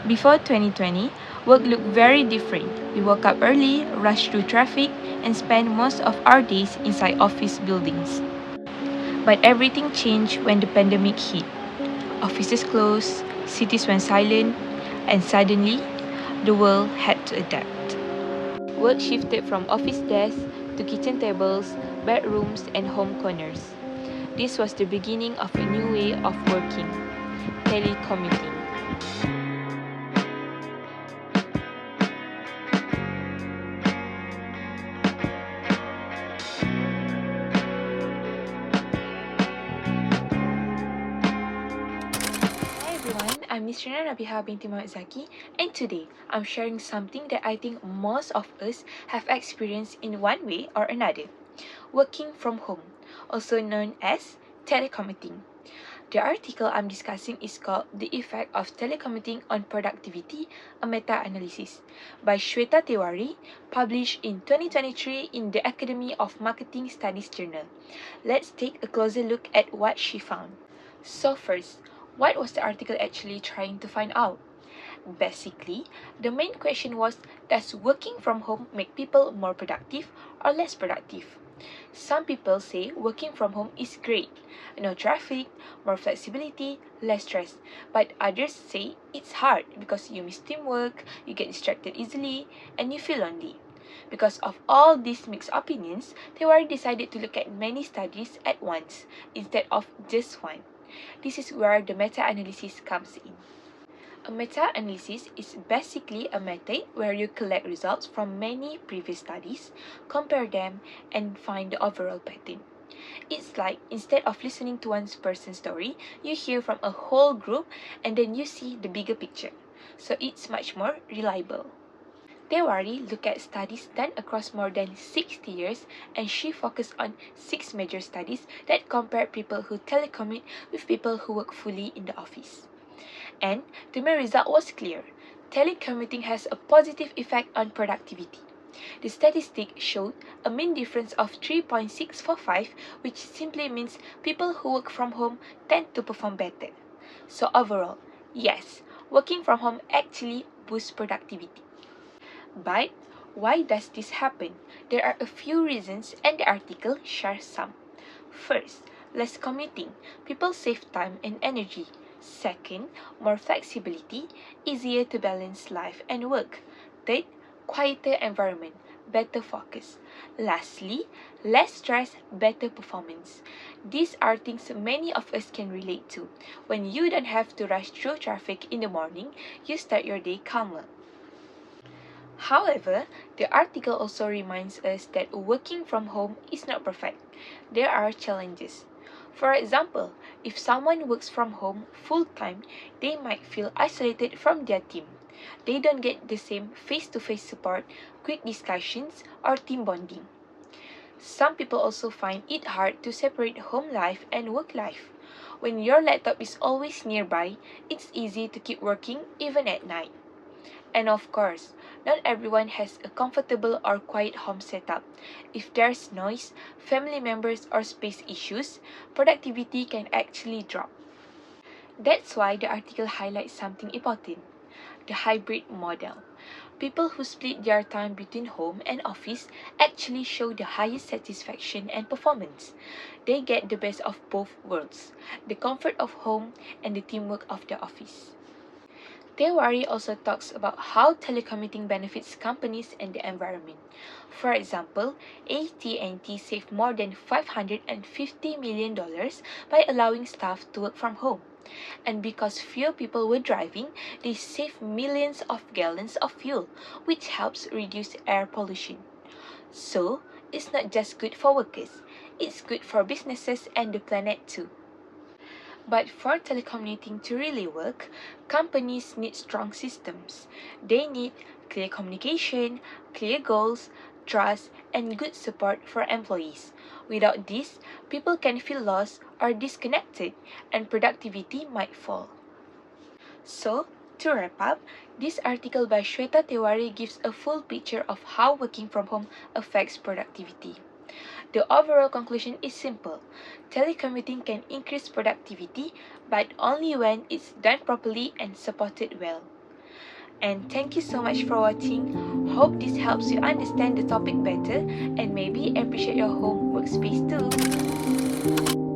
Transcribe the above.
Before 2020, work looked very different. We woke up early, rushed through traffic, and spent most of our days inside office buildings. But everything changed when the pandemic hit. Offices closed, cities went silent, and suddenly, the world had to adapt. Work shifted from office desks to kitchen tables, bedrooms, and home corners. This was the beginning of a new way of working, telecommuting. Hi everyone, I'm Miss Rina Nabiha binti Muhammad Zaki, and today I'm sharing something that I think most of us have experienced in one way or another: working from home, also known as telecommuting. The article I'm discussing is called The Effect of Telecommuting on Productivity, a Meta-Analysis by Shweta Tewari, published in 2023 in the Academy of Marketing Studies Journal. Let's take a closer look at what she found. So first, what was the article actually trying to find out? Basically, the main question was, does working from home make people more productive or less productive? Some people say working from home is great. No traffic, more flexibility, less stress. But others say it's hard because you miss teamwork, you get distracted easily, and you feel lonely. Because of all these mixed opinions, Tewari decided to look at many studies at once instead of just one. This is where the meta-analysis comes in. A meta-analysis is basically a method where you collect results from many previous studies, compare them, and find the overall pattern. It's like instead of listening to one person's story, you hear from a whole group and then you see the bigger picture. So it's much more reliable. Tewari looked at studies done across more than 60 years, and she focused on 6 major studies that compared people who telecommute with people who work fully in the office. And the main result was clear. Telecommuting has a positive effect on productivity. The statistic showed a mean difference of 3.645, which simply means people who work from home tend to perform better. So overall, yes, working from home actually boosts productivity. But why does this happen? There are a few reasons, and the article shares some. First, less commuting. People save time and energy. Second, more flexibility, easier to balance life and work. Third, quieter environment, better focus. Lastly, less stress, better performance. These are things many of us can relate to. When you don't have to rush through traffic in the morning, you start your day calmer. However, the article also reminds us that working from home is not perfect. There are challenges. For example, if someone works from home full time, they might feel isolated from their team. They don't get the same face to face support, quick discussions, or team bonding. Some people also find it hard to separate home life and work life. When your laptop is always nearby, it's easy to keep working even at night. And of course, not everyone has a comfortable or quiet home setup. If there's noise, family members, or space issues, productivity can actually drop. That's why the article highlights something important: the hybrid model. People who split their time between home and office actually show the highest satisfaction and performance. They get the best of both worlds: the comfort of home and the teamwork of the office. Tewari also talks about how telecommuting benefits companies and the environment. For example, AT&T saved more than $550 million by allowing staff to work from home. And because fewer people were driving, they saved millions of gallons of fuel, which helps reduce air pollution. So, it's not just good for workers, it's good for businesses and the planet too. But for telecommuting to really work, companies need strong systems. They need clear communication, clear goals, trust, and good support for employees. Without this, people can feel lost or disconnected, and productivity might fall. So, to wrap up, this article by Shweta Tewari gives a full picture of how working from home affects productivity. The overall conclusion is simple: telecommuting can increase productivity, but only when it's done properly and supported well. And thank you so much for watching. Hope this helps you understand the topic better and maybe appreciate your home workspace too.